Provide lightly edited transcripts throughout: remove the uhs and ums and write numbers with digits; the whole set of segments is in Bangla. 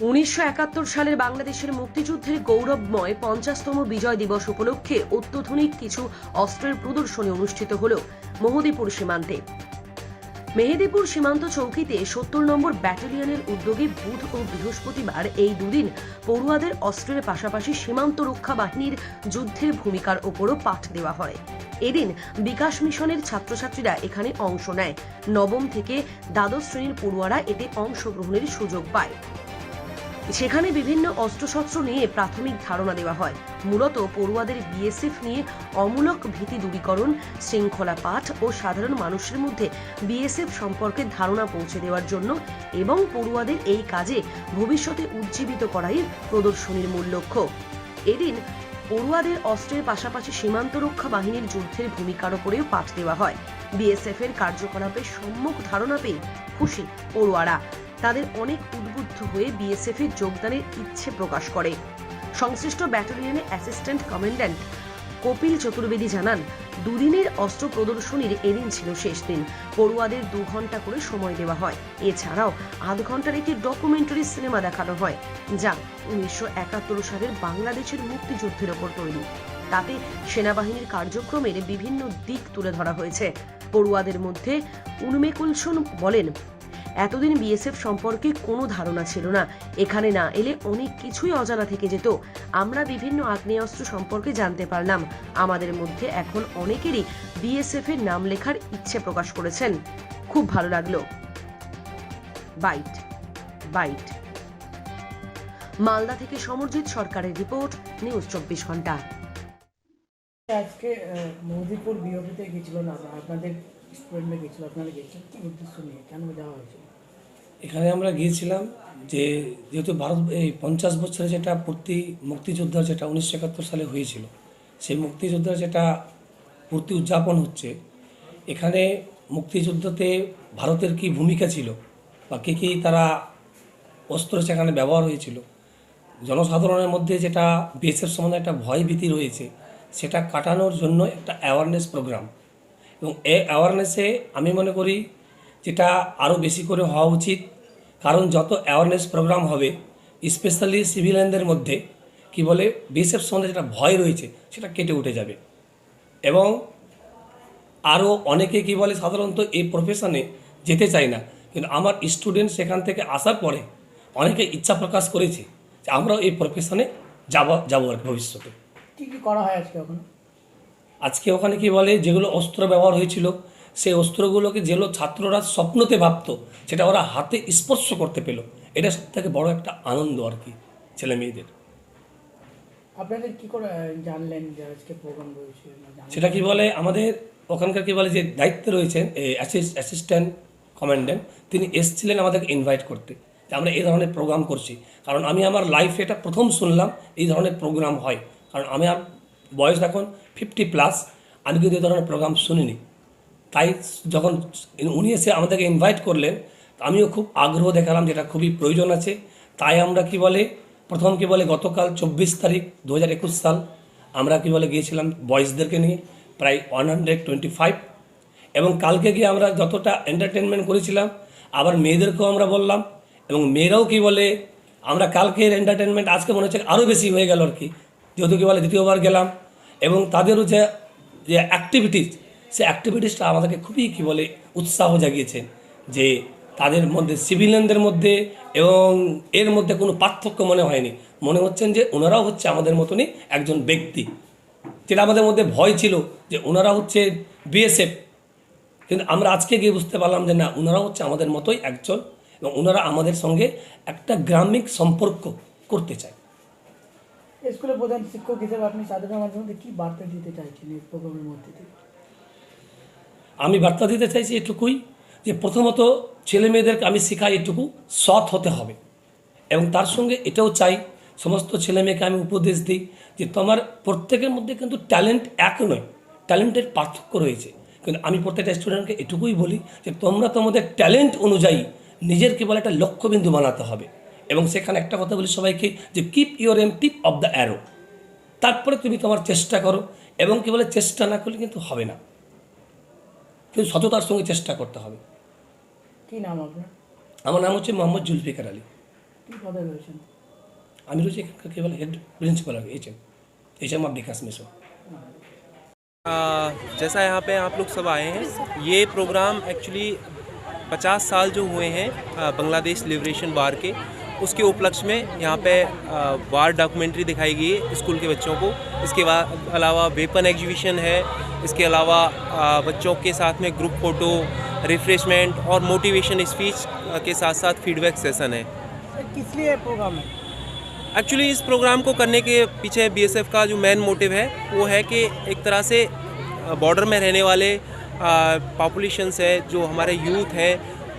1971 সালের বাংলাদেশের মুক্তিযুদ্ধের গৌরবময় 50তম বিজয় দিবস উপলক্ষে অত্যাধুনিক কিছু অস্ত্রের প্রদর্শনী অনুষ্ঠিত হল মেহেদীপুর সীমান্তে। মেহেদীপুর সীমান্ত চৌকিতে 70 নম্বর ব্যাটালিয়নের উদ্যোগে বুধ ও বৃহস্পতিবার এই দুদিন পড়ুয়াদের অস্ত্রের পাশাপাশি সীমান্ত রক্ষা বাহিনীর যুদ্ধের ভূমিকার ওপরও পাঠ দেওয়া হয়। এদিন বিকাশ মিশনের ছাত্রছাত্রীরা এখানে অংশ নেয়। নবম থেকে দ্বাদশ শ্রেণীর পড়ুয়ারা এতে অংশগ্রহণের সুযোগ পায়। সেখানে বিভিন্ন অস্ত্রশস্ত্র নিয়ে প্রাথমিক ধারণা দেওয়া হয়। মূলত পড়ুয়াদের বিএসএফ নিয়ে অমূলক ভীতি দূরীকরণ, শৃঙ্খলা পাঠ ও সাধারণ মানুষের মধ্যে বিএসএফ সম্পর্কে ধারণা পৌঁছে দেওয়ার জন্য এবং পড়ুয়াদের এই কাজে ভবিষ্যতে উজ্জীবিত করাই প্রদর্শনীর মূল লক্ষ্য। এদিন পড়ুয়াদের অস্ত্রের পাশাপাশি সীমান্ত রক্ষা বাহিনীর যুদ্ধের ভূমিকার উপরেও পাঠ দেওয়া হয়। বিএসএফ এর কার্যকলাপের সম্যক ধারণা পেয়ে খুশি পড়ুয়ারা। তাদের অনেক উদ্বুদ্ধ হয়ে বিএসএফ এর যোগদানের ইচ্ছে প্রকাশ করে। সংশ্লিষ্ট ব্যাটালিয়নের অ্যাসিস্ট্যান্ট কমান্ড্যান্ট কপিল চতুর্বেদী জানান, দুদিনের অস্ত্র প্রদর্শনীর এদিন ছিল শেষ দিন। পড়ুয়াদের 2 ঘন্টা করে সময় দেওয়া হয়। এছাড়াও আধ ঘন্টার একটি ডকুমেন্টারি সিনেমা দেখানো হয়, যা 1971 সালের বাংলাদেশের মুক্তিযুদ্ধের ওপর তৈরি। তাতে সেনাবাহিনীর কার্যক্রমের বিভিন্ন দিক তুলে ধরা হয়েছে। পড়ুয়াদের মধ্যে উন্মেকুলসন বলেন, এতদিন বিএসএফ সম্পর্কে কোনো ধারণা ছিল না। এখানে না এলে অনেক কিছুই অজানা থেকে যেত। আমরা বিভিন্ন আগ্নেয়াস্ত্র সম্পর্কে জানতে পারলাম। আমাদের মধ্যে এখন অনেকেরই বিএসএফ এর নাম লেখার ইচ্ছে প্রকাশ করেছেন। খুব ভালো লাগলো। বাইট বাইট মালদা থেকে সমরজিৎ সরকারের রিপোর্ট, নিউজ 24 ঘন্টা। আজকে মেহেদীপুর বিওপিতে গেছিল না, আপনাদের স্টুডেন্টরা গেছিল, আপনারা গেছেন কি উদ্দেশ্য নিয়ে, কেন যাওয়া হয়েছিল? এখানে আমরা গিয়েছিলাম যেহেতু ভারত এই 50 বছরে যেটা মুক্তিযুদ্ধ যেটা 1971 সালে হয়েছিল, সেই মুক্তিযুদ্ধের যেটা পূর্তি উদযাপন হচ্ছে। এখানে মুক্তিযুদ্ধতে ভারতের কি ভূমিকা ছিল বা কী তারা অস্ত্র সেখানে ব্যবহার হয়েছিল, জনসাধারণের মধ্যে যেটা বিএসএফ সম্বন্ধে একটা ভয় ভীতি রয়েছে, সেটা কাটানোর জন্য একটা অ্যাওয়ারনেস প্রোগ্রাম। এবং এই অ্যাওয়ারনেসে আমি মনে করি যেটা আরও বেশি করে হওয়া উচিত, কারণ যত অ্যাওয়ারনেস প্রোগ্রাম হবে, স্পেশালি সিভিলিয়ানদের মধ্যে কি বলে বিএসএফ সম্বন্ধে যেটা ভয় রয়েছে সেটা কেটে উঠে যাবে। এবং আরও অনেকে কি বলে সাধারণত এই প্রফেশনে যেতে চায় না, কিন্তু আমার স্টুডেন্ট সেখান থেকে আসার পরে অনেকে ইচ্ছা প্রকাশ করেছে যে আমরাও এই প্রফেশনে যাবো আর ভবিষ্যতে। কী কী করা হয় আজকে ওখানে কি বলে যেগুলো অস্ত্র ব্যবহার হয়েছিল, সেই অস্ত্রগুলোকে যেগুলো ছাত্ররা স্বপ্নতে ভাবতো সেটা ওরা হাতে স্পর্শ করতে পেল। এটা সবথেকে বড় একটা আনন্দ আর কি ছেলে মেয়েদের। আপনাদের কি করে জানলেন যে আজকে প্রোগ্রাম রয়েছে? সেটা কি বলে আমাদের ওখানকার কি বলে যে দায়িত্বে রয়েছেন অ্যাসিস্ট্যান্ট কমান্ড্যান্ট, তিনি এসেছিলেন আমাদেরকে ইনভাইট করতে যে আমরা এই ধরনের প্রোগ্রাম করছি। কারণ আমি আমার লাইফে এটা প্রথম শুনলাম এই ধরনের প্রোগ্রাম হয়। কারণ আমার বয়স এখন 50+, আমি কিন্তু এই ধরনের প্রোগ্রাম শুনিনি। তাই যখন উনি এসে আমাদেরকে ইনভাইট করলেন, আমিও খুব আগ্রহ দেখালাম যেটা খুবই প্রয়োজন আছে। তাই আমরা কি বলে প্রথম কি বলে গতকাল 24 তারিখ 2021 সাল আমরা কি বলে গিয়েছিলাম বয়েজদেরকে নিয়ে প্রায় 125, এবং কালকে গিয়ে আমরা যতটা এন্টারটেনমেন্ট করেছিলাম আবার মেয়েদেরকেও আমরা বললাম, এবং মেয়েরাও কি বলে আমরা কালকের এন্টারটেনমেন্ট আজকে মনে হচ্ছে আরও বেশি হয়ে গেল আর কি, যেহেতু কি বলে দ্বিতীয়বার গেলাম। এবং তাদেরও যে অ্যাক্টিভিটিস, সেই অ্যাক্টিভিটিসটা আমাদেরকে খুবই কি বলে উৎসাহ জাগিয়েছে যে তাদের মধ্যে সিভিলিয়ানদের মধ্যে এবং এর মধ্যে কোনো পার্থক্য মনে হয়নি। মনে হচ্ছেন যে ওনারাও হচ্ছে আমাদের মতনই একজন ব্যক্তি। যেটা আমাদের মধ্যে ভয় ছিল যে ওনারা হচ্ছে বিএসএফ, কিন্তু আমরা আজকে গিয়ে বুঝতে পারলাম যে না, ওনারাও হচ্ছে আমাদের মতোই একজন, এবং ওনারা আমাদের সঙ্গে একটা গ্রামীণ সম্পর্ক করতে চায়। স্কুলের প্রধান শিক্ষক হিসেবে আপনি সাধারণ মানুষের মধ্যে কী বার্তা দিতে চাইছেন এই প্রোগ্রামের মধ্যে দিয়ে? আমি বার্তা দিতে চাইছি এটুকুই যে প্রথমত ছেলে মেয়েদেরকে আমি শেখাই এটুকু সৎ হতে হবে, এবং তার সঙ্গে এটাও চাই সমস্ত ছেলে মেয়েকে আমি উপদেশ দিই যে তোমার প্রত্যেকের মধ্যে কিন্তু ট্যালেন্ট এক নয়, ট্যালেন্টের পার্থক্য রয়েছে। কিন্তু আমি প্রত্যেকটা স্টুডেন্টকে এটুকুই বলি যে তোমরা তোমাদের ট্যালেন্ট অনুযায়ী নিজের কেবল একটা লক্ষ্যবিন্দু বানাতে হবে, এবং সেখানে একটা কথা বলি সবাইকে যে keep your aim tip of the arrow. তারপরে তুমি তোমার চেষ্টা করো, এবং কি বলে চেষ্টা না করলে কিন্তু হবে না, কিন্তু সততার সঙ্গে চেষ্টা করতে হবে। কী নাম আপনার? আমার নাম হচ্ছে মোহাম্মদ জুলফিকার আলী। কী পদে রয়েছেন? আমি রয়েছি এখানকার কেবল head principal HM of Bikash Mission. जैसा यहाँ पे आप लोग सब आए हैं, ये प्रोग्राम एक्चुअली 50 साल जो हुए हैं बांग्लादेश लिबरेशन वार के, उसके उपलक्ष्य में यहाँ पे वार डॉक्यूमेंट्री दिखाई गई है स्कूल के बच्चों को। इसके अलावा वेपन एग्जीबिशन है, इसके अलावा बच्चों के साथ में ग्रुप फ़ोटो, रिफ्रेशमेंट और मोटिवेशन स्पीच के साथ साथ फीडबैक सेशन है। किस लिए प्रोग्राम है? एक्चुअली इस प्रोग्राम को करने के पीछे बीएसएफ का जो मेन मोटिव है वो है कि एक तरह से बॉर्डर में रहने वाले पॉपुलेशंस है, जो हमारे यूथ है,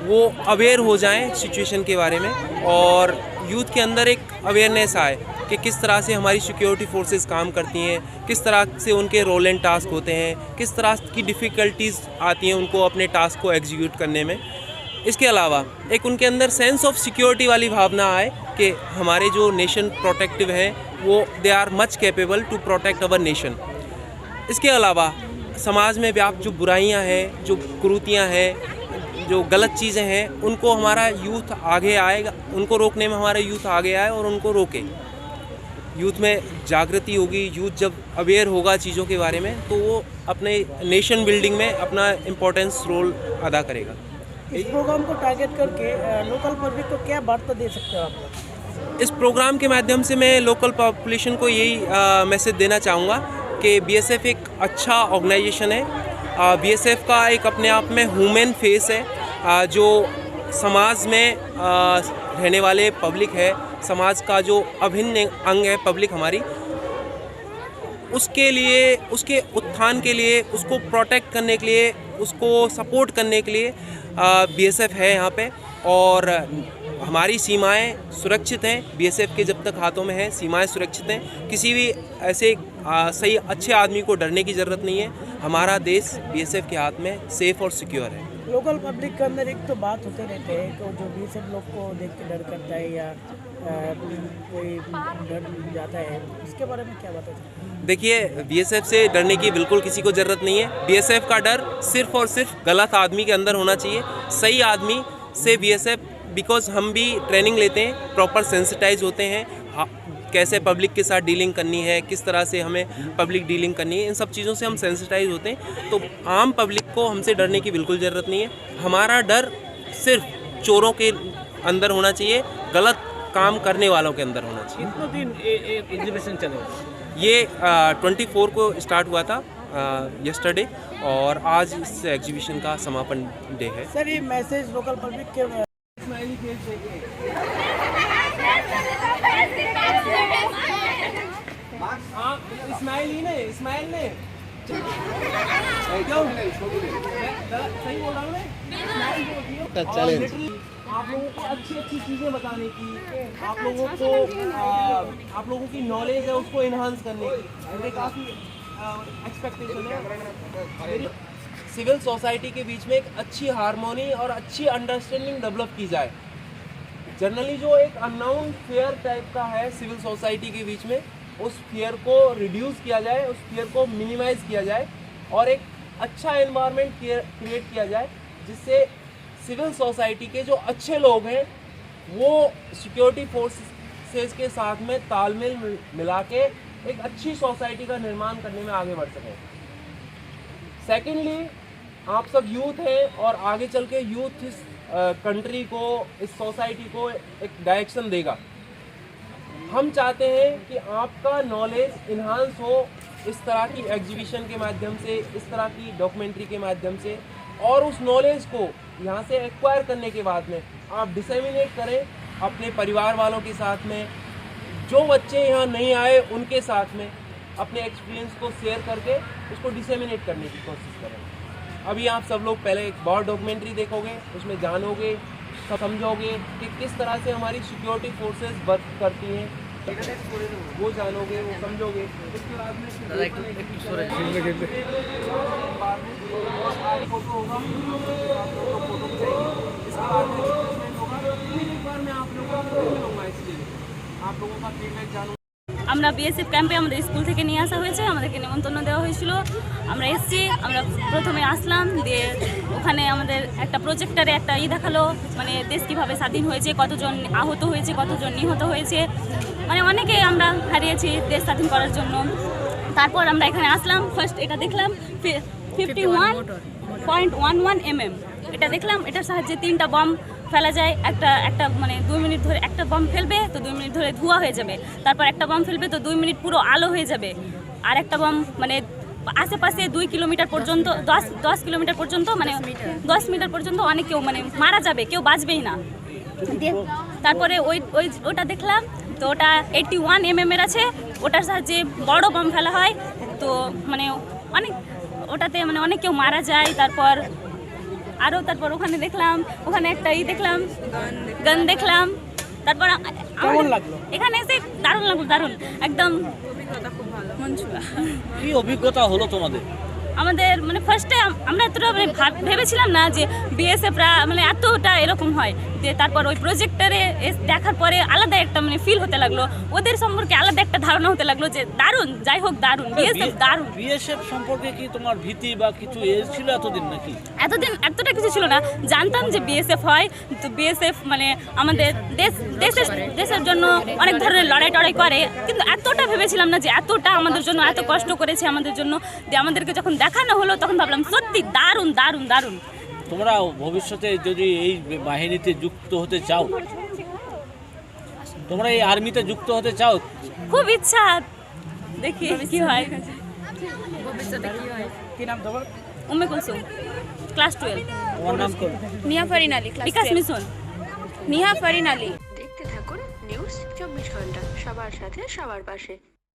वो अवेयर हो जाएं सिचुएशन के बारे में, और यूथ के अंदर एक अवेयरनेस आए कि किस तरह से हमारी सिक्योरिटी फोर्सेस काम करती हैं, किस तरह से उनके रोल एंड टास्क होते हैं, किस तरह की डिफ़िकल्टीज़ आती हैं उनको अपने टास्क को एग्जीक्यूट करने में। इसके अलावा एक उनके अंदर सेंस ऑफ सिक्योरिटी वाली भावना आए कि हमारे जो नेशन प्रोटेक्टिव है वो they are much capable to protect our nation. इसके अलावा समाज में व्याप्त जो बुराइयां हैं, जो कुरीतियां हैं, जो गलत चीज़ें हैं, उनको हमारा यूथ आगे आएगा, उनको रोकने में हमारा यूथ आगे आए और उनको रोके। यूथ में जागृति होगी, यूथ जब अवेयर होगा चीज़ों के बारे में, तो वो अपने नेशन बिल्डिंग में अपना इम्पोर्टेंस रोल अदा करेगा। इस प्रोग्राम को टारगेट करके लोकल पब्लिक को क्या वार्ता दे सकते हो आप लोग? इस प्रोग्राम के माध्यम से मैं लोकल पॉपुलेशन को यही मैसेज देना चाहूँगा कि बीएसएफ एक अच्छा ऑर्गेनाइजेशन है। बीएसएफ का एक अपने आप में ह्यूमन फेस है, जो समाज में रहने वाले पब्लिक है, समाज का जो अभिन्न अंग है पब्लिक हमारी, उसके लिए, उसके उत्थान के लिए, उसको प्रोटेक्ट करने के लिए, उसको सपोर्ट करने के लिए बीएसएफ है यहाँ पे। और हमारी सीमाएं सुरक्षित हैं, बीएसएफ के जब तक हाथों में है सीमाएं सुरक्षित हैं। किसी भी ऐसे सही अच्छे आदमी को डरने की ज़रूरत नहीं है। हमारा देश बीएसएफ के हाथ में सेफ और सिक्योर है। लोकल पब्लिक के अंदर एक तो बात होते रहते हैं कि जो बीएसएफ लोग को देख के डर करता है या कोई डर जाता है, इसके बारे में क्या बताते हैं? देखिए, बीएसएफ से डरने की बिल्कुल किसी को ज़रूरत नहीं है। बीएसएफ का डर सिर्फ़ और सिर्फ गलत आदमी के अंदर होना चाहिए। सही आदमी से बीएसएफ, बिकॉज हम भी ट्रेनिंग लेते हैं, प्रॉपर सेंसिटाइज होते हैं, कैसे पब्लिक के साथ डीलिंग करनी है, किस तरह से हमें पब्लिक डीलिंग करनी है, इन सब चीज़ों से हम सेंसिटाइज होते हैं। तो आम पब्लिक को हमसे डरने की बिल्कुल ज़रूरत नहीं है। हमारा डर सिर्फ चोरों के अंदर होना चाहिए, गलत काम करने वालों के अंदर होना चाहिए। कितने दिन एग्जीबिशन चलेगा? ये 24 को स्टार्ट हुआ था यस्टरडे, और आज इस एग्जीबिशन का समापन डे है। सर, ये मैसेज लोकल पब्लिक के इस्माइल ही ने क्यों सही बोल रहा हूँ आप लोगों को अच्छी चीज़ें बताने की, आप लोगों की नॉलेज है उसको इन्हांस करने की मुझे काफ़ी एक्सपेक्टेशन है। सिविल सोसाइटी के बीच में एक अच्छी हारमोनी और अच्छी अंडरस्टैंडिंग डेवलप की जाए। जनरली जो एक अननाउन फेयर टाइप का है सिविल सोसाइटी के बीच में, उस फियर को रिड्यूस किया जाए, उस फियर को मिनिमाइज़ किया जाए और एक अच्छा एनवायरनमेंट क्रिएट किया जाए, जिससे सिविल सोसाइटी के जो अच्छे लोग हैं वो सिक्योरिटी फोर्सेस के साथ में तालमेल मिला के एक अच्छी सोसाइटी का निर्माण करने में आगे बढ़ सकें। सेकेंडली, आप सब यूथ हैं और आगे चल के यूथ इस कंट्री को, इस सोसाइटी को एक डायरेक्शन देगा। हम चाहते हैं कि आपका नॉलेज इन्हांस हो इस तरह की एग्जीबिशन के माध्यम से, इस तरह की डॉक्यूमेंट्री के माध्यम से, और उस नॉलेज को यहाँ से एक्वायर करने के बाद में आप डिसेमिनेट करें अपने परिवार वालों के साथ में, जो बच्चे यहाँ नहीं आए उनके साथ में अपने एक्सपीरियंस को शेयर करके उसको डिसेमिनेट करने की कोशिश करें। अभी आप सब लोग पहले एक बहुत डॉक्यूमेंट्री देखोगे, उसमें जानोगे, समझोगे कि किस तरह से हमारी सिक्योरिटी फोर्सेस वर्क करती हैं, वो जानोगे, वो समझोगे। उसके बाद में फोटो होगा, फोटो खिंचाएंगे। इसके बाद में होगा, एक बार मैं आप लोगों का फीडबैक जानूँगा। आप लोगों का फीडबैक जानूँगा। আমরা বিএসএফ ক্যাম্পে আমাদের স্কুল থেকে নিয়ে আসা হয়েছে, আমাদেরকে নিমন্ত্রণ দেওয়া হয়েছিল, আমরা এসেছি। আমরা প্রথমে আসলাম, দিয়ে ওখানে আমাদের একটা প্রজেক্টারে একটা দেখালো, মানে দেশ কীভাবে স্বাধীন হয়েছে, কতজন আহত হয়েছে, কতজন নিহত হয়েছে, মানে অনেকে আমরা হারিয়েছি দেশ স্বাধীন করার জন্য। তারপর আমরা এখানে আসলাম, ফার্স্ট এটা দেখলাম 51.11 mm, এটা দেখলাম। এটার সাহায্যে 3টা বম ফেলা যায়। একটা মানে 2 মিনিট ধরে একটা বম ফেলবে তো 2 মিনিট ধরে ধোঁয়া হয়ে যাবে, তারপর একটা বম ফেলবে তো 2 মিনিট পুরো আলো হয়ে যাবে, আর একটা বম মানে আশেপাশে 2 কিলোমিটার পর্যন্ত 10 কিলোমিটার পর্যন্ত মানে 10 মিটার পর্যন্ত অনেক কেউ মানে মারা যাবে, কেউ বাঁচবেই না। তারপরে ওটা দেখলাম, তো ওটা 81 mm এর আছে, ওটার সাহায্যে বড় বম ফেলা হয়, তো মানে অনেক ওটাতে মানে অনেক কেউ মারা যায়। তারপর ওখানে দেখলাম, ওখানে একটা দেখলাম, গান দেখলাম। তারপর এখানে এসে দারুণ লাগলো, দারুণ একদম মন ছুঁয়া। কি অভিজ্ঞতা হলো তোমাদের? আমাদের মানে ফার্স্টে আমরা এতটা মানে ভেবেছিলাম না যে বিএসএফরা মানে এতটা এরকম হয়, যে তারপর ওই প্রজেক্টরে দেখার পরে আলাদা একটা মানে ফিল হতে লাগলো, ওদের সম্পর্কে আলাদা একটা ধারণা হতে লাগলো যে দারুণ, যাই হোক দারুণ, বিএসএফ দারুণ। বিএসএফ সম্পর্কে কি তোমার ভীতি বা কিছু ছিল এতদিন নাকি? এতদিন এতটা কিছু ছিল না, জানতাম যে বিএসএফ হয়, তো বিএসএফ মানে আমাদের দেশের জন্য অনেক ধরনের লড়াই টড়াই করে, কিন্তু এতটা ভেবেছিলাম না যে এতটা আমাদের জন্য এত কষ্ট করেছে আমাদের জন্য, যে আমাদেরকে যখন দেখানো হলো তখন ভাবলাম সত্যি দারুণ দারুণ দারুণ। তোমরা ভবিষ্যতে যদি এই বাহিনীতে যুক্ত হতে চাও, তোমরা এই আর্মিতে যুক্ত হতে চাও? খুব ইচ্ছা, দেখি কি হয়। কি নাম তোমার? উম্মে কুলসুম, ক্লাস 12। তোমার নাম কি? নিহা ফারিন আলী, ক্লাস বিকাশ 12। মিশন। নিহা ফারিন আলী। দেখতে থাকুন নিউজ 24 ঘন্টা, সবার সাথে সবার পাশে।